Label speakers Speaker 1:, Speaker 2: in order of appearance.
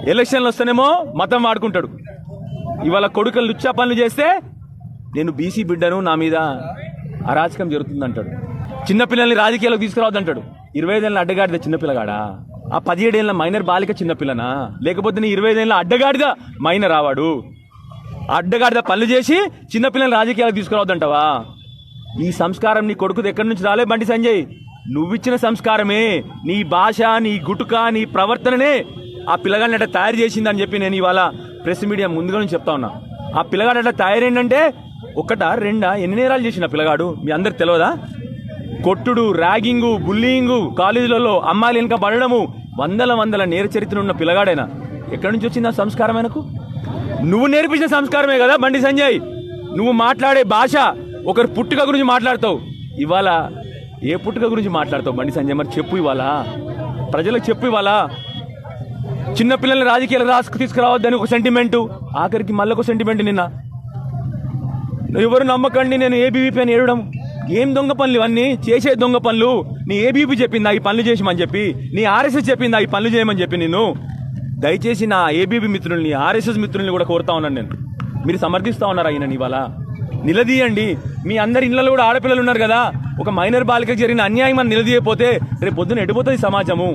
Speaker 1: ఎలక్షన్లు వస్తేనేమో మతం వాడుకుంటాడు. ఇవాళ కొడుకులు లుచ్చా పనులు చేస్తే నేను బీసీ బిడ్డను, నా మీద అరాచకం జరుగుతుందంటాడు. చిన్నపిల్లల్ని రాజకీయాలకు తీసుకురావద్దంటాడు. 25 ఏళ్ళ అడ్డగాడిద చిన్నపిల్లగాడా? ఆ 17 ఏళ్ళ మైనర్ బాలిక చిన్నపిల్లనా? లేకపోతే నీ 25 ఏళ్ళ అడ్డగాడిద మైనర్ రావాడు? అడ్డగాడిద పనులు చేసి చిన్నపిల్లల్ని రాజకీయాలకు తీసుకురావద్దంటావా? ఈ సంస్కారం నీ కొడుకుది ఎక్కడి నుంచి రాలే బండి సంజయ్. నువ్విచ్చిన సంస్కారమే, నీ భాష, నీ గుటుక, నీ ప్రవర్తననే ఆ పిల్లగాడిని అట్లా తయారు చేసిందని చెప్పి నేను ఇవాళ ప్రెస్ మీడియా ముందుగా నుంచి చెప్తా ఉన్నా. ఆ పిల్లగాడు అట్లా తయారైందంటే ఒకటా రెండా ఎన్ని నేరాలు చేసిన పిల్లగాడు మీ అందరికి తెలియదా? కొట్టుడు, ర్యాగింగు, బుల్లింగు, కాలేజీలలో అమ్మాయిలు వెనుక పడడము, వందల నేర చరిత్ర ఉన్న పిల్లగాడైనా ఎక్కడి నుంచి వచ్చింది ఆ సంస్కారం ఆయనకు? నువ్వు నేర్పించిన సంస్కారమే కదా బండి సంజయ్. నువ్వు మాట్లాడే భాష ఒకరి పుట్టుక గురించి మాట్లాడతావు. ఇవాళ ఏ పుట్టుక గురించి మాట్లాడతావు బండి సంజయ్? మరి చెప్పు, ఇవాళ ప్రజలకు చెప్పు. ఇవాళ చిన్నపిల్లల్ని రాజకీయాలు తీసుకురావద్దని ఒక సెంటిమెంటు, ఆఖరికి మళ్ళొక సెంటిమెంట్. నిన్న ఎవరు నమ్మకండి నేను ఏబీవీపీ అని ఏడడం. ఏం దొంగ పనులు ఇవన్నీ? చేసే దొంగ పనులు. నీ ఏబీవీపీ చెప్పిందా ఈ పనులు చేసామని చెప్పి? నీ ఆర్ఎస్ఎస్ చెప్పిందా ఈ పనులు చేయమని చెప్పి? నేను దయచేసి నా ఏబీవీ మిత్రుల్ని, ఆర్ఎస్ఎస్ మిత్రుల్ని కూడా కోరుతా ఉన్నాను నేను. మీరు సమర్థిస్తా ఉన్నారు ఆయన ఇవాళ. నిలదీయండి. మీ అందరి ఇళ్లలో కూడా ఆడపిల్లలు ఉన్నారు కదా. ఒక మైనర్ బాలికకు జరిగిన అన్యాయం అని నిలదీయకపోతే రేపు పొద్దున ఎడిపోతుంది సమాజము.